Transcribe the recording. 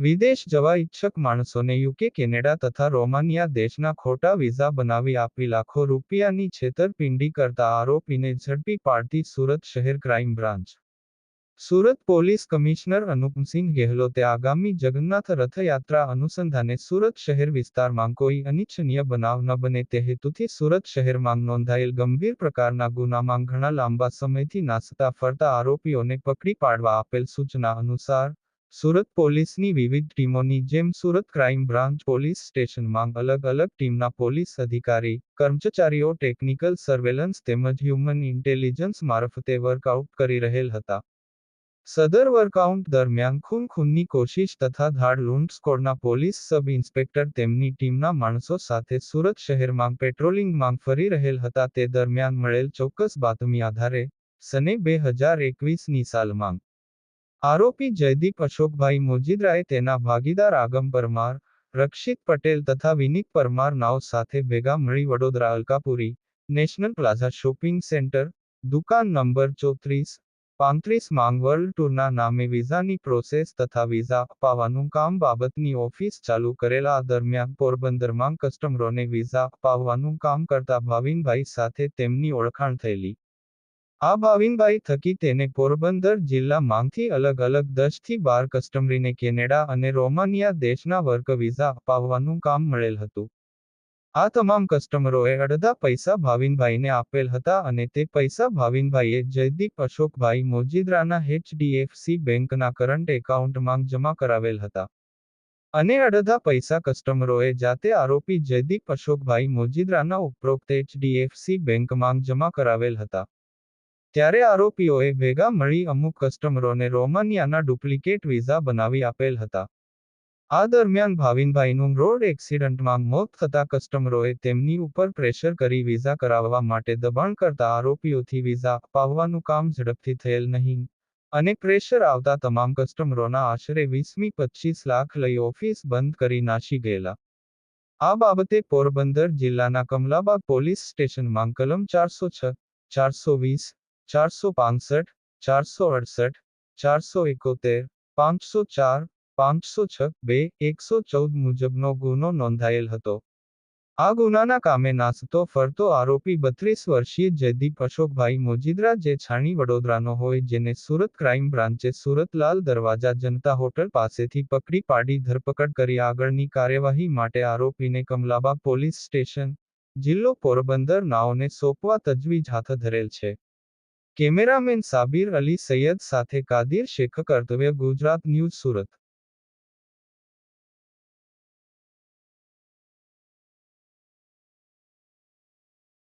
વિદેશ જવા ઈચ્છક માણસોને યુકે, કેનેડા તથા રોમાનિયા દેશના ખોટા વિઝા બનાવી આપી લાખો રૂપિયાની છેતરપિંડી કરતા આરોપીને ઝડપી પાડતી સુરત શહેર crime branch. Surat police commissioner Anupsinh ગેહલોતે આગામી જગન્નાથ રથયાત્રા અનુસંધાને સુરત શહેર વિસ્તારમાં કોઈ અનિચ્છનીય બનાવ ન બને તે હેતુથી સુરત શહેરમાં નોંધાયેલ ગંભીર પ્રકારના ગુનામાં ઘણા લાંબા સમયથી નાસતા ફરતા આરોપીઓને પકડી પાડવા આપેલ સૂચના અનુસાર સુરત પોલીસની વિવિધ ટીમોની જેમ સુરત ક્રાઇમ બ્રાન્ચ પોલીસ સ્ટેશનમાં અલગ અલગ ટીમના પોલીસ અધિકારી, કર્મચારીઓ ટેકનિકલ સર્વેલન્સ તેમજ હ્યુમન ઇન્ટેલિજન્સ મારફતે વર્કઆઉટ કરી રહેલ હતા. સદર વર્કઆઉટ દરમિયાન ખૂનની કોશિશ તથા ધાડ લૂંટ સ્કોડના પોલીસ સબ ઇન્સ્પેક્ટર તેમની ટીમના માણસો સાથે સુરત શહેરમાં પેટ્રોલિંગમાં ફરી રહેલ હતા. તે દરમિયાન મળેલ ચોક્કસ બાતમી આધારે સને 2021ની સાલમાં આરોપી જયદીપ અશોકભાઈ મોજીદ્રાએ તેના ભાગીદાર આગમ પરમાર, રક્ષિત પટેલ તથા વિનીત પરમાર નાઓ સાથે ભેગા મળી Vadodara Alkapuri, national plaza shopping centre, દુકાન નંબર 34-35 માં વર્લ્ડ ટૂરના નામે વિઝાની પ્રોસેસ તથા વિઝા અપાવવાનું કામ બાબતની ઓફિસ ચાલુ કરેલ. આ દરમિયાન પોરબંદરમાં કસ્ટમરોને વિઝા અપાવવાનું કામ કરતા ભાવિનભાઈ સાથે તેમની ઓળખાણ થયેલી. આ ભાવિનભાઈ થકી તેને પોરબંદર જિલ્લામાંથી અલગ અલગ 10 થી 12 કસ્ટમરીને કેનેડા અને રોમાનિયા દેશના વર્ક વિઝા અપાવવાનું કામ મળેલ હતું. આ તમામ કસ્ટમરોએ અડધા પૈસા ભાવિનભાઈને આપેલ હતા અને તે પૈસા ભાવિનભાઈએ જયદીપ અશોકભાઈ મોજીદ્રાના HDFC બેંકના કરંટ એકાઉન્ટમાં જમા કરાવેલ હતા. અને અડધા પૈસા કસ્ટમરોએ જાતે આરોપી જયદીપ અશોકભાઈ મોજીદ્રાના ઉપરોક્ત HDFC બેંકમાં જમા કરાવેલ હતા. ત્યારે આરોપીઓએ ભેગા મળી અમુક કસ્ટમરોને રોમાનિયાના ડુપ્લિકેટ વિઝા બનાવી આપેલ હતા. આ દરમિયાન ભાવિનભાઈનું રોડ એક્સિડન્ટમાં મોત થતા કસ્ટમરોએ તેમની ઉપર પ્રેશર કરી વિઝા કરાવવા માટે દબાણ કરતા આરોપીઓથી વિઝા અપાવવાનું કામ ઝડપથી થયેલ નહીં અને પ્રેશર આવતા તમામ કસ્ટમરોના આશરે 20-25 લાખ લઈ ઓફિસ બંધ કરી નાસી ગયેલા. આ બાબતે પોરબંદર જિલ્લાના કમલાબાગ પોલીસ સ્ટેશનમાં કલમ 406, 420, 465, 468, 471, 504, 506(2) 114 મુજબનો ગુનો નોંધાયેલ હતો. આ ગુનાના કામે નાસતો ફરતો આરોપી 32 વર્ષીય જયદીપ અશોકભાઈ મોજીદ્રા જે છાણી વડોદરાનો હોય જેને સુરત ક્રાઇમ બ્રાન્ચે સુરત લાલ દરવાજા જનતા હોટલ પાસેથી પકડી પાડી ધરપકડ કરી આગળની કાર્યવાહી માટે આરોપીને કમલાબાગ પોલીસ સ્ટેશન, જિલ્લો પોરબંદર નાઓને સોંપવા તજવીજ હાથ ધરેલ છે. કેમેરામેન સાબિર અલી સૈયદ સાથે કાદિર શેખ, કર્તવ્ય ગુજરાત ન્યૂઝ સુરત.